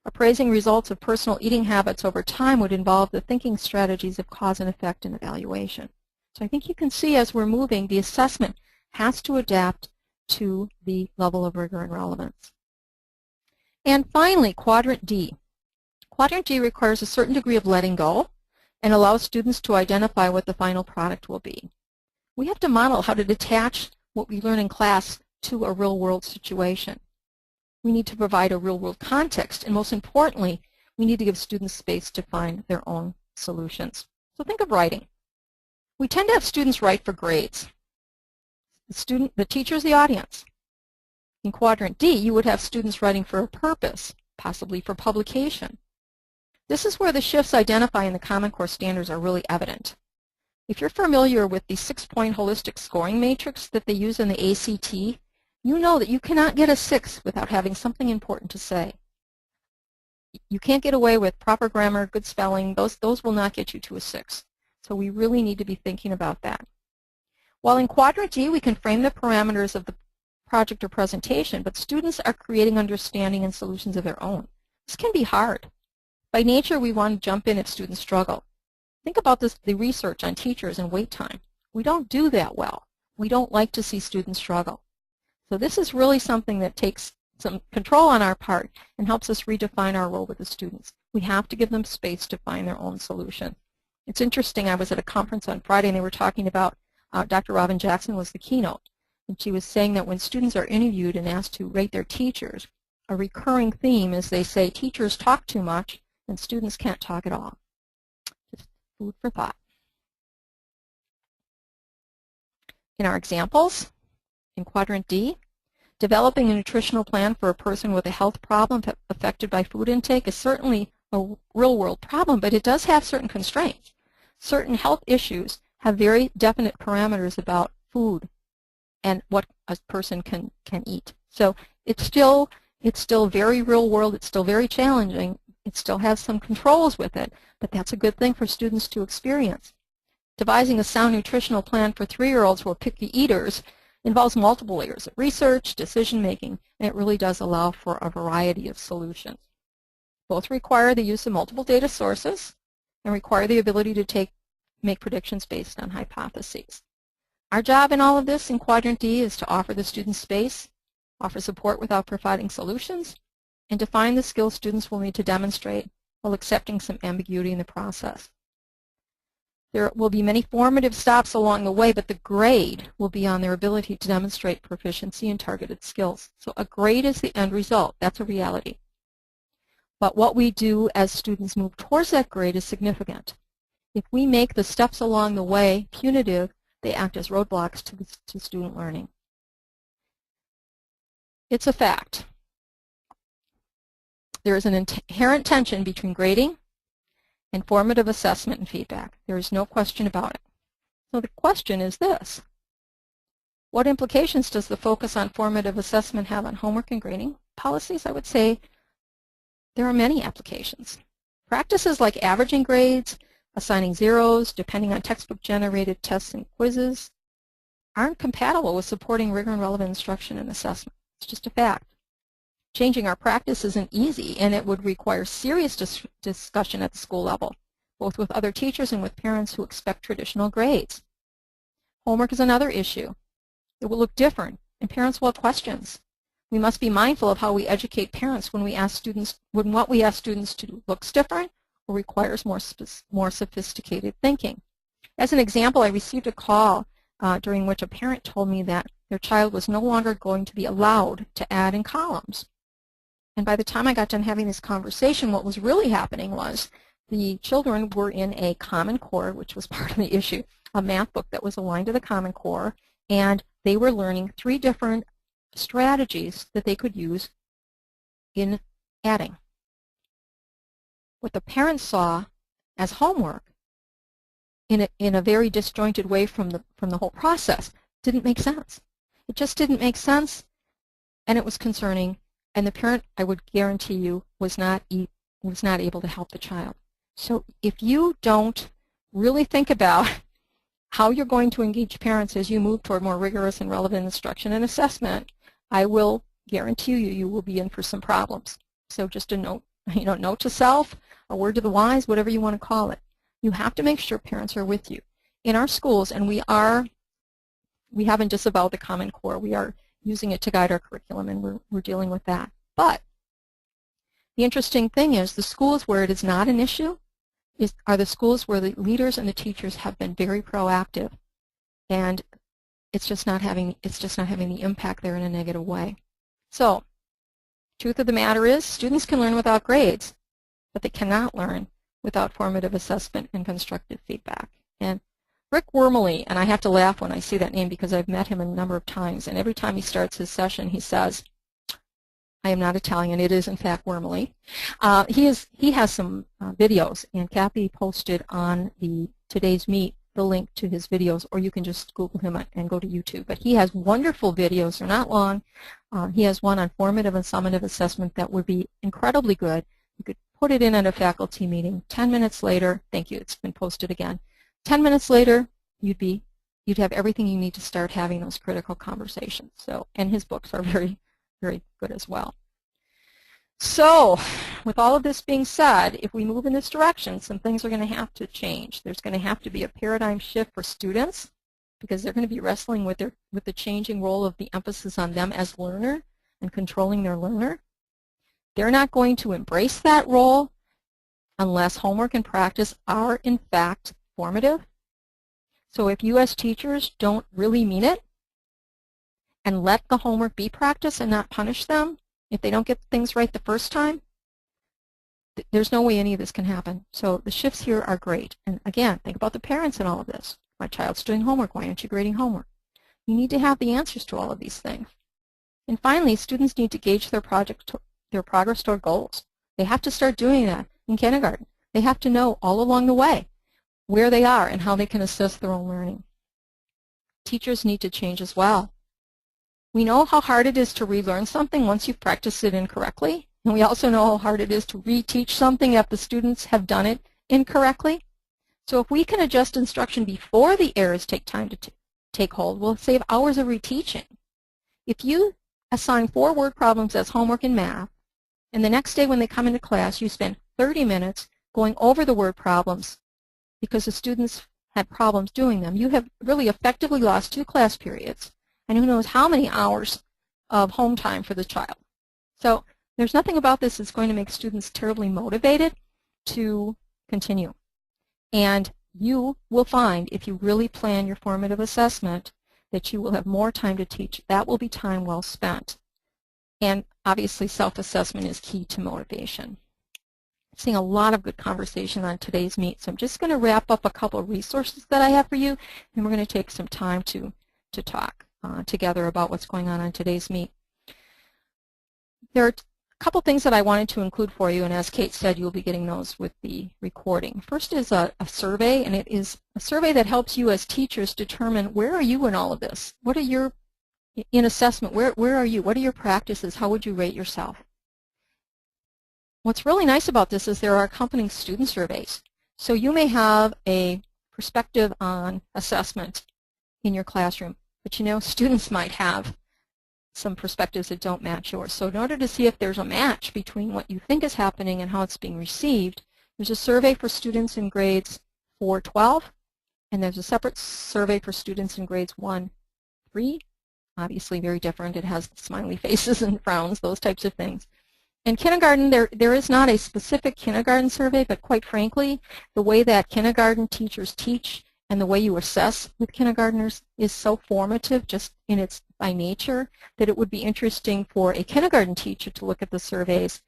Appraising results of personal eating habits over time would involve the thinking strategies of cause and effect and evaluation. So I think you can see as we're moving, the assessment has to adapt to the level of rigor and relevance. And finally, Quadrant D. Quadrant D requires a certain degree of letting go and allows students to identify what the final product will be. We have to model how to detach what we learn in class to a real-world situation. We need to provide a real-world context, and most importantly, we need to give students space to find their own solutions. So think of writing. We tend to have students write for grades. The teacher is the audience. In Quadrant D, you would have students writing for a purpose, possibly for publication. This is where the shifts identified in the Common Core standards are really evident. If you're familiar with the 6-point holistic scoring matrix that they use in the ACT, you know that you cannot get a 6 without having something important to say. You can't get away with proper grammar, good spelling. Those will not get you to a 6. So we really need to be thinking about that. While in Quadrant D, we can frame the parameters of the project or presentation, but students are creating understanding and solutions of their own. This can be hard. By nature, we want to jump in if students struggle. Think about the research on teachers and wait time. We don't do that well. We don't like to see students struggle. So this is really something that takes some control on our part and helps us redefine our role with the students. We have to give them space to find their own solution. It's interesting, I was at a conference on Friday and they were talking about, Dr. Robin Jackson was the keynote, and she was saying that when students are interviewed and asked to rate their teachers, a recurring theme is they say teachers talk too much and students can't talk at all. Just food for thought. In our examples, in Quadrant D, developing a nutritional plan for a person with a health problem affected by food intake is certainly a real-world problem, but it does have certain constraints. Certain health issues have very definite parameters about food and what a person can eat. So it's still very real-world, it's still very challenging, it still has some controls with it, but that's a good thing for students to experience. Devising a sound nutritional plan for 3-year-olds who are picky eaters involves multiple layers of research, decision-making, and it really does allow for a variety of solutions. Both require the use of multiple data sources and require the ability to make predictions based on hypotheses. Our job in all of this in Quadrant D is to offer the students space, offer support without providing solutions, and define the skills students will need to demonstrate while accepting some ambiguity in the process. There will be many formative stops along the way, but the grade will be on their ability to demonstrate proficiency in targeted skills. So a grade is the end result. That's a reality. But what we do as students move towards that grade is significant. If we make the steps along the way punitive, they act as roadblocks to student learning. It's a fact. There is an inherent tension between grading and formative assessment and feedback. There is no question about it. So the question is this: what implications does the focus on formative assessment have on homework and grading policies? I would say there are many applications. Practices like averaging grades, assigning zeros, depending on textbook-generated tests and quizzes, aren't compatible with supporting rigor and relevant instruction and assessment. It's just a fact. Changing our practice isn't easy, and it would require serious discussion at the school level, both with other teachers and with parents who expect traditional grades. Homework is another issue. It will look different, and parents will have questions. We must be mindful of how we educate parents when what we ask students to do looks different or requires more sophisticated thinking. As an example, I received a call during which a parent told me that their child was no longer going to be allowed to add in columns. And by the time I got done having this conversation, what was really happening was the children were in a Common Core, which was part of the issue, a math book that was aligned to the Common Core, and they were learning 3 different strategies that they could use in adding. What the parents saw as homework in a very disjointed way from the whole process didn't make sense. It just didn't make sense, and it was concerning. And the parent, I would guarantee you, was not able to help the child. So if you don't really think about how you're going to engage parents as you move toward more rigorous and relevant instruction and assessment, I will guarantee you will be in for some problems. So just a note, note to self, a word to the wise, whatever you want to call it. You have to make sure parents are with you. In our schools, and we haven't disavowed the Common Core. We are using it to guide our curriculum, and we're dealing with that. But the interesting thing is the schools where it is not an issue are the schools where the leaders and the teachers have been very proactive, and it's just not having the impact there in a negative way. So, truth of the matter is, students can learn without grades, but they cannot learn without formative assessment and constructive feedback. And Rick Wormley, and I have to laugh when I see that name because I've met him a number of times, and every time he starts his session he says, I am not Italian, it is in fact Wormley. He has some videos, and Kathy posted on the Today's Meet the link to his videos, or you can just Google him and go to YouTube. But he has wonderful videos, they're not long. He has one on formative and summative assessment that would be incredibly good. You could put it in at a faculty meeting. 10 minutes later, thank you, it's been posted again. 10 minutes later, you'd have everything you need to start having those critical conversations. So, and his books are very, very good as well. So, with all of this being said, if we move in this direction, some things are going to have to change. There's going to have to be a paradigm shift for students because they're going to be wrestling with the changing role of the emphasis on them as learner and controlling their learner. They're not going to embrace that role unless homework and practice are in fact formative. So if you as teachers don't really mean it and let the homework be practice and not punish them if they don't get things right the first time, there's no way any of this can happen. So the shifts here are great. And again, think about the parents in all of this. My child's doing homework, why aren't you grading homework? You need to have the answers to all of these things. And finally, students need to gauge their progress toward goals. They have to start doing that in kindergarten. They have to know all along the way where they are and how they can assess their own learning. Teachers need to change as well. We know how hard it is to relearn something once you've practiced it incorrectly, and we also know how hard it is to reteach something after students have done it incorrectly. So if we can adjust instruction before the errors take time to take hold, we'll save hours of reteaching. If you assign 4 word problems as homework in math, and the next day when they come into class you spend 30 minutes going over the word problems because the students had problems doing them, you have really effectively lost 2 class periods and who knows how many hours of home time for the child. So There's nothing about this that's going to make students terribly motivated to continue. And you will find, if you really plan your formative assessment, that you will have more time to teach. That will be time well spent. And obviously self-assessment is key to motivation. I'm seeing a lot of good conversation on today's meet, so I'm just going to wrap up a couple of resources that I have for you, and we're going to take some time to talk together about what's going on today's meet. There are a couple things that I wanted to include for you, and as Kate said, you'll be getting those with the recording. First is a survey, and it is a survey that helps you as teachers determine where are you in all of this? What are your, in assessment, where are you? What are your practices? How would you rate yourself? What's really nice about this is there are accompanying student surveys. So you may have a perspective on assessment in your classroom, but you know, students might have some perspectives that don't match yours. So in order to see if there's a match between what you think is happening and how it's being received, there's a survey for students in grades 4-12, and there's a separate survey for students in grades 1-3. Obviously very different. It has smiley faces and frowns, those types of things. In kindergarten, there is not a specific kindergarten survey, but quite frankly, the way that kindergarten teachers teach and the way you assess with kindergartners is so formative just in its by nature that it would be interesting for a kindergarten teacher to look at the surveys.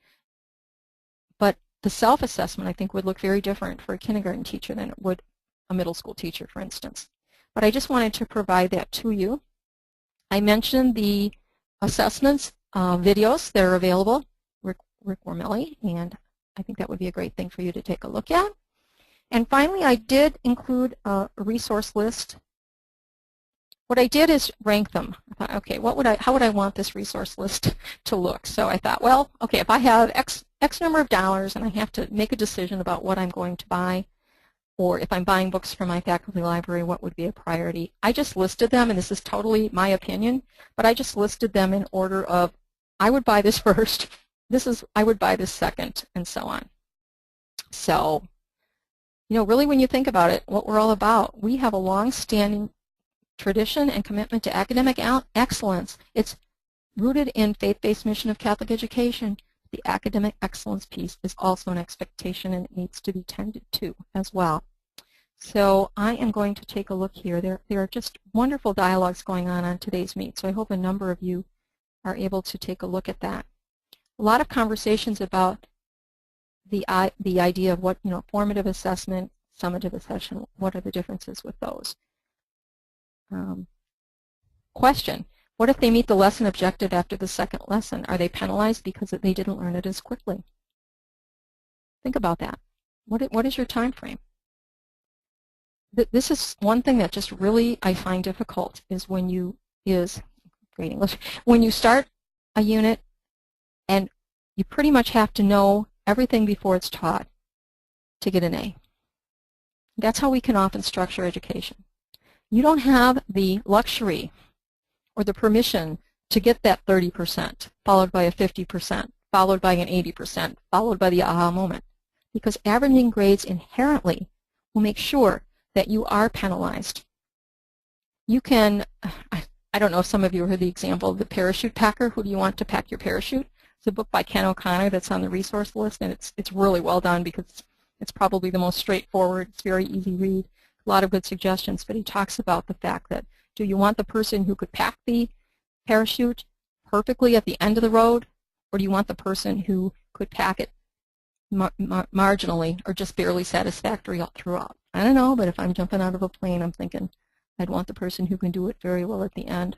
But the self-assessment, I think, would look very different for a kindergarten teacher than it would a middle school teacher, for instance. But I just wanted to provide that to you. I mentioned the assessments videos that are available. Rick Wormelli, and I think that would be a great thing for you to take a look at. And finally, I did include a resource list. What I did is rank them. I thought, okay, how would I want this resource list to look? So I thought, well, okay, if I have X number of dollars and I have to make a decision about what I'm going to buy, or if I'm buying books for my faculty library, what would be a priority? I just listed them, and this is totally my opinion, but I just listed them in order of, I would buy this first, I would buy this second, and so on. So, you know, really when you think about it, what we're all about, we have a long-standing tradition and commitment to academic excellence. It's rooted in faith-based mission of Catholic education. The academic excellence piece is also an expectation, and it needs to be tended to as well. So I am going to take a look here. There are just wonderful dialogues going on today's meet, so I hope a number of you are able to take a look at that. A lot of conversations about the idea of what, you know, formative assessment, summative assessment, what are the differences with those? Question, what if they meet the lesson objective after the second lesson? Are they penalized because they didn't learn it as quickly? Think about that. What is your time frame? This is one thing that just really I find difficult is when you, great English, when you start a unit and you pretty much have to know everything before it's taught to get an A. That's how we can often structure education. You don't have the luxury or the permission to get that 30%, followed by a 50%, followed by an 80%, followed by the aha moment. Because averaging grades inherently will make sure that you are penalized. You can, I don't know if some of you heard the example of the parachute packer. Who do you want to pack your parachute? It's a book by Ken O'Connor that's on the resource list, and it's really well done because it's probably the most straightforward. It's very easy read, a lot of good suggestions, but he talks about the fact that do you want the person who could pack the parachute perfectly at the end of the road, or do you want the person who could pack it marginally or just barely satisfactory throughout? I don't know, but if I'm jumping out of a plane, I'm thinking I'd want the person who can do it very well at the end.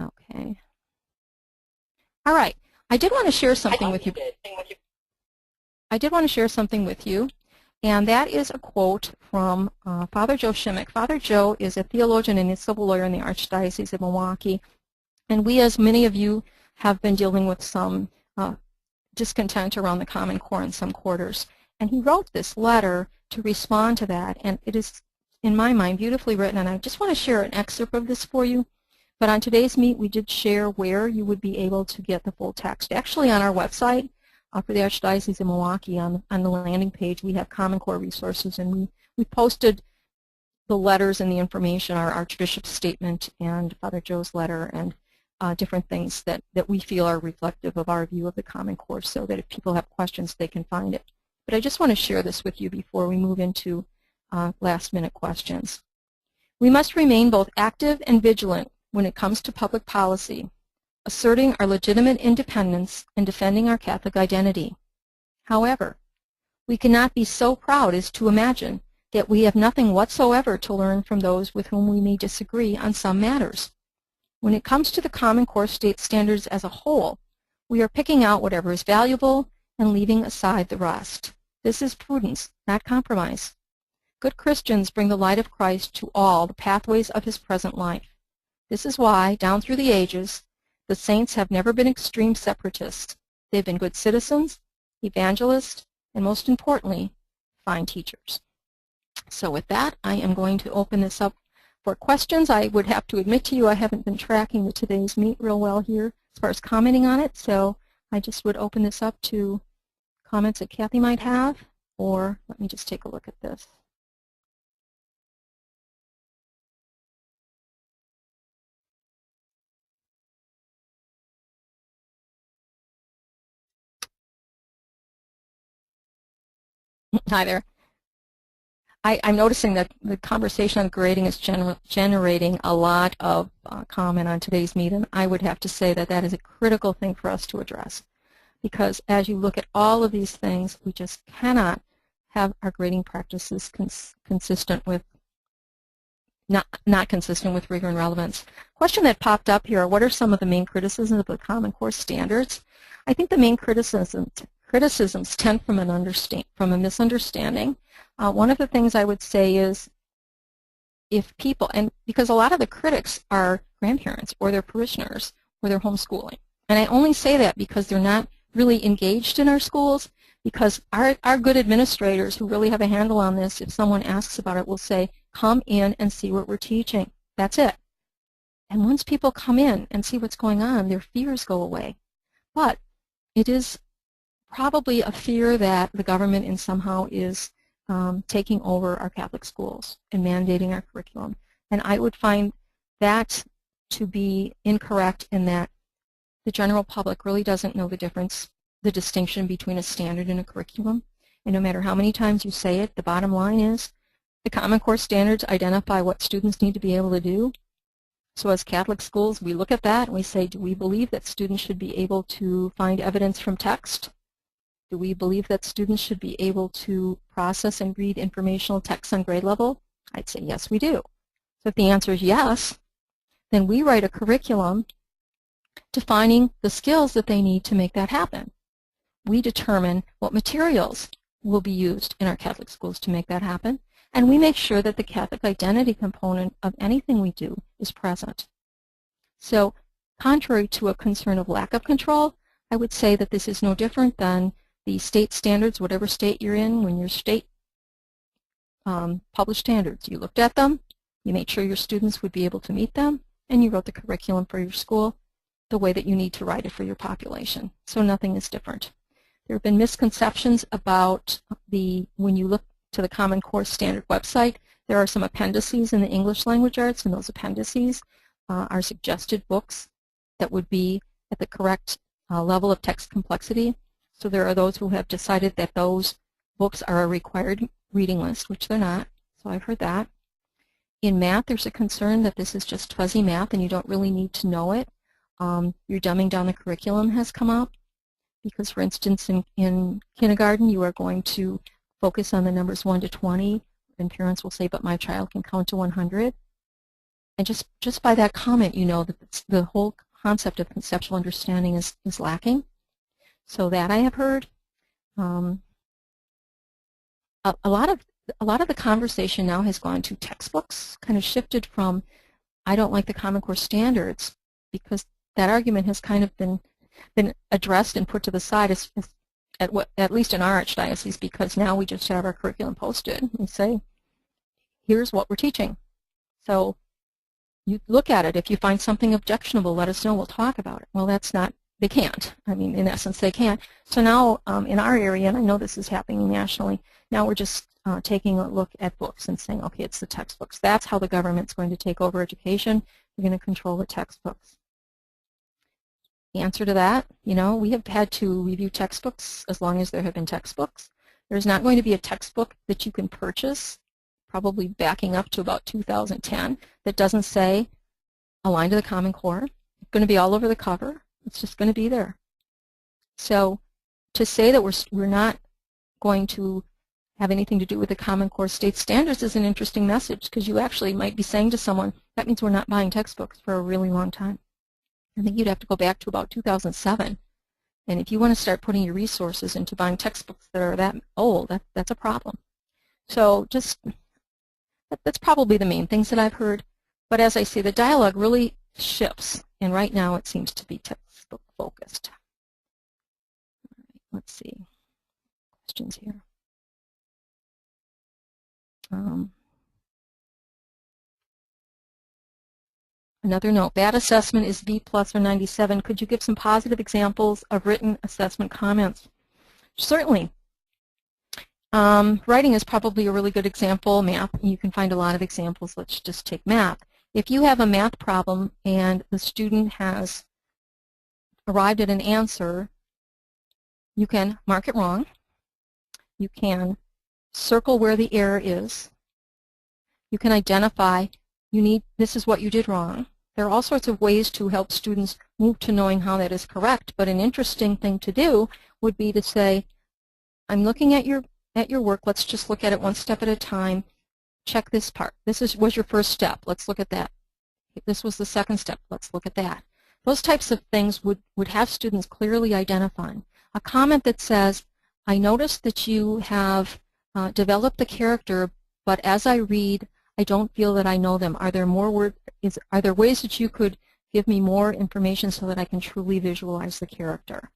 Okay. All right. I did want to share something with you. I did want to share something with you, and that is a quote from Father Joe Shimmick. Father Joe is a theologian and a civil lawyer in the Archdiocese of Milwaukee, and we, as many of you, have been dealing with some discontent around the Common Core in some quarters. And he wrote this letter to respond to that, and it is, in my mind, beautifully written, and I just want to share an excerpt of this for you. But on today's meet, we did share where you would be able to get the full text. Actually, on our website for the Archdiocese of Milwaukee, on the landing page, we have Common Core resources, and we posted the letters and the information, our Archbishop's statement and Father Joe's letter, and different things that we feel are reflective of our view of the Common Core, so that if people have questions, they can find it. But I just want to share this with you before we move into last-minute questions. We must remain both active and vigilant when it comes to public policy, asserting our legitimate independence and defending our Catholic identity. However, we cannot be so proud as to imagine that we have nothing whatsoever to learn from those with whom we may disagree on some matters. When it comes to the Common Core state standards as a whole, we are picking out whatever is valuable and leaving aside the rest. This is prudence, not compromise. Good Christians bring the light of Christ to all the pathways of his present life. This is why, down through the ages, the saints have never been extreme separatists. They've been good citizens, evangelists, and most importantly, fine teachers. So with that, I am going to open this up for questions. I would have to admit to you I haven't been tracking today's meet real well here as far as commenting on it, so I just would open this up to comments that Kathy might have, or let me just take a look at this. Hi there. I'm noticing that the conversation on grading is generating a lot of comment on today's meet, and I would have to say that that is a critical thing for us to address, because as you look at all of these things, we just cannot have our grading practices consistent with, not consistent with rigor and relevance. Question that popped up here: what are some of the main criticisms of the Common Core standards? I think the main criticisms stem from a misunderstanding. One of the things I would say is, if people, and because a lot of the critics are grandparents or their parishioners or they're homeschooling, and I only say that because they're not really engaged in our schools, because our good administrators who really have a handle on this, if someone asks about it, will say, come in and see what we're teaching. That's it. And once people come in and see what's going on, their fears go away. But it is probably a fear that the government in somehow is taking over our Catholic schools and mandating our curriculum. And I would find that to be incorrect, in that the general public really doesn't know the difference, the distinction between a standard and a curriculum. And no matter how many times you say it, the bottom line is the Common Core standards identify what students need to be able to do. So as Catholic schools, we look at that and we say, do we believe that students should be able to find evidence from text? Do we believe that students should be able to process and read informational texts on grade level? I'd say yes, we do. So if the answer is yes, then we write a curriculum defining the skills that they need to make that happen. We determine what materials will be used in our Catholic schools to make that happen, and we make sure that the Catholic identity component of anything we do is present. So contrary to a concern of lack of control, I would say that this is no different than the state standards, whatever state you're in. When your state published standards, you looked at them, you made sure your students would be able to meet them, and you wrote the curriculum for your school the way that you need to write it for your population. So nothing is different. There have been misconceptions about when you look to the Common Core Standard website, there are some appendices in the English language arts, and those appendices are suggested books that would be at the correct level of text complexity. So there are those who have decided that those books are a required reading list, which they're not. So I've heard that. In math, there's a concern that this is just fuzzy math and you don't really need to know it. Your dumbing down the curriculum has come up, because, for instance, in kindergarten, you are going to focus on the numbers 1 to 20, and parents will say, but my child can count to 100. And just by that comment, you know that the whole concept of conceptual understanding is lacking. So that I have heard. A lot of the conversation now has gone to textbooks, kind of shifted from, I don't like the Common Core standards, because that argument has kind of been addressed and put to the side, at least in our archdiocese, because now we just have our curriculum posted. We say, here's what we're teaching. So you look at it. If you find something objectionable, let us know. We'll talk about it. Well, that's not, they can't. I mean, in essence, they can't. So now in our area, and I know this is happening nationally, now we're just taking a look at books and saying, okay, it's the textbooks. That's how the government's going to take over education. We're going to control the textbooks. answer to that, you know, we have had to review textbooks as long as there have been textbooks. There's not going to be a textbook that you can purchase, probably backing up to about 2010, that doesn't say aligned to the Common Core. It's going to be all over the cover. It's just going to be there. So to say that we're not going to have anything to do with the Common Core state standards is an interesting message, because you actually might be saying to someone, that means we're not buying textbooks for a really long time. I think you'd have to go back to about 2007. And if you want to start putting your resources into buying textbooks that are that old, that's a problem. So that's probably the main things that I've heard. But as I say, the dialogue really shifts. And right now it seems to be textbook focused. All right, let's see. Questions here. Another note, bad assessment is B+ or 97. Could you give some positive examples of written assessment comments? Certainly. Writing is probably a really good example. Math, you can find a lot of examples. Let's just take math. If you have a math problem and the student has arrived at an answer, you can mark it wrong. You can circle where the error is. You can identify, this is what you did wrong. There are all sorts of ways to help students move to knowing how that is correct, but an interesting thing to do would be to say, I'm looking at your work. Let's just look at it one step at a time. Check this part. This was your first step. Let's look at that. This was the second step. Let's look at that. Those types of things would have students clearly identifying. A comment that says, I noticed that you have developed the character, but as I read, I don't feel that I know them. Are there are there ways that you could give me more information so that I can truly visualize the character?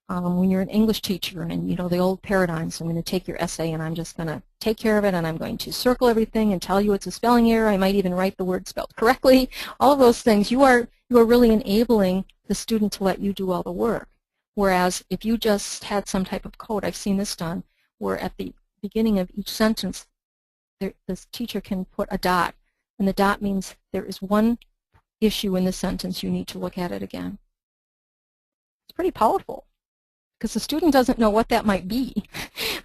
When you're an English teacher and, you know, the old paradigms, I'm going to take your essay and I'm just going to take care of it and I'm going to circle everything and tell you it's a spelling error. I might even write the word spelled correctly. All of those things, you are really enabling the student to let you do all the work. Whereas if you just had some type of code, I've seen this done, where at the beginning of each sentence, this teacher can put a dot, and the dot means there is one issue in the sentence, you need to look at it again. It's pretty powerful, because the student doesn't know what that might be,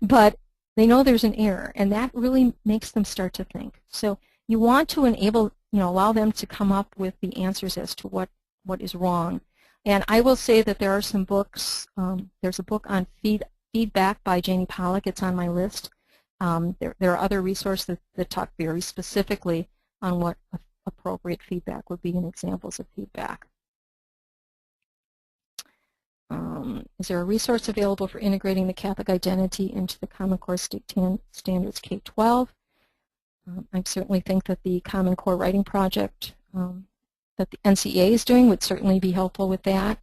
but they know there's an error, and that really makes them start to think. So you want to enable, allow them to come up with the answers as to what is wrong. And I will say that there are some books. There's a book on feedback by Janie Pollack. It's on my list. There are other resources that talk very specifically on what appropriate feedback would be and examples of feedback. Is there a resource available for integrating the Catholic identity into the Common Core State Standards K-12? I certainly think that the Common Core Writing Project that the NCEA is doing would certainly be helpful with that.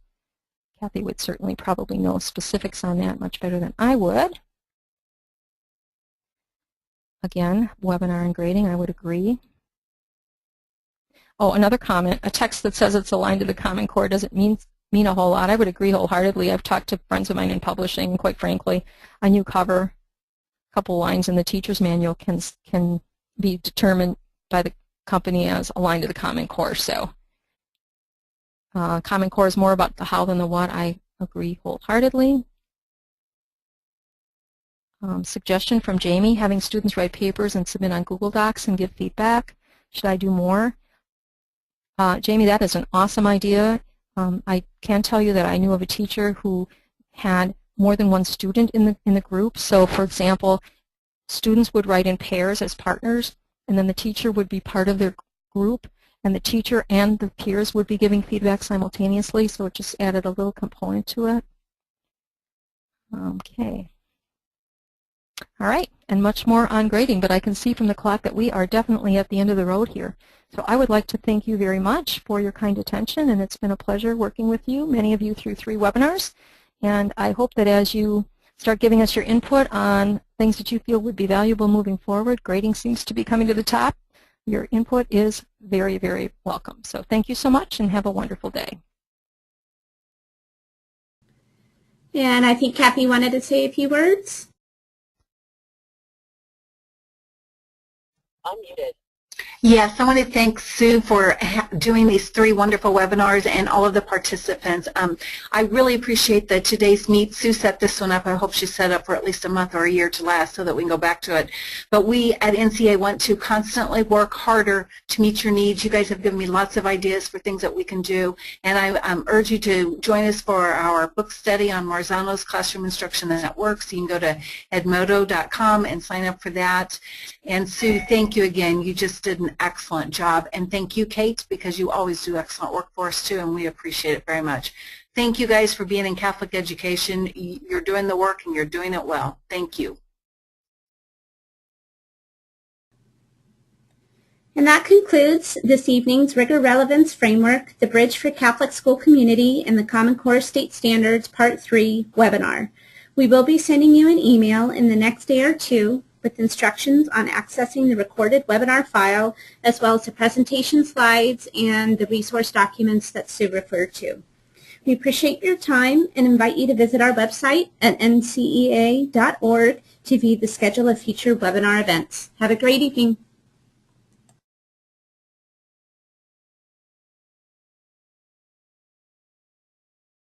Kathy would certainly probably know specifics on that much better than I would. Again, webinar and grading, I would agree. Oh, another comment, a text that says it's aligned to the Common Core doesn't mean a whole lot. I would agree wholeheartedly. I've talked to friends of mine in publishing, and quite frankly, a new cover, a couple lines in the teacher's manual can be determined by the company as aligned to the Common Core. So Common Core is more about the how than the what. I agree wholeheartedly. Suggestion from Jamie, having students write papers and submit on Google Docs and give feedback. Should I do more? Jamie, that is an awesome idea. I can tell you that I knew of a teacher who had more than one student in the group. So, for example, students would write in pairs as partners, and then the teacher would be part of their group, and the teacher and the peers would be giving feedback simultaneously, so it just added a little component to it. Okay. All right, and much more on grading, but I can see from the clock that we are definitely at the end of the road here. So I would like to thank you very much for your kind attention, and it's been a pleasure working with you, many of you through 3 webinars. And I hope that as you start giving us your input on things that you feel would be valuable moving forward, grading seems to be coming to the top. Your input is very, very welcome. So thank you so much, and have a wonderful day. And I think Kathy wanted to say a few words. Unmuted. Yes, I want to thank Sue for doing these 3 wonderful webinars and all of the participants. I really appreciate that today's meet. Sue set this one up. I hope she set up for at least a month or a year to last so that we can go back to it. But we at NCEA want to constantly work harder to meet your needs. You guys have given me lots of ideas for things that we can do, and I urge you to join us for our book study on Marzano's Classroom Instruction and Networks. You can go to edmodo.com and sign up for that. And Sue, thank you again. You just did an excellent job. And thank you, Kate, because you always do excellent work for us, too, and we appreciate it very much. Thank you guys for being in Catholic education. You're doing the work, and you're doing it well. Thank you. And that concludes this evening's Rigor Relevance Framework, the Bridge for Catholic School Community and the Common Core State Standards Part 3 webinar. We will be sending you an email in the next day or two with instructions on accessing the recorded webinar file, as well as the presentation slides and the resource documents that Sue referred to. We appreciate your time and invite you to visit our website at ncea.org to view the schedule of future webinar events. Have a great evening.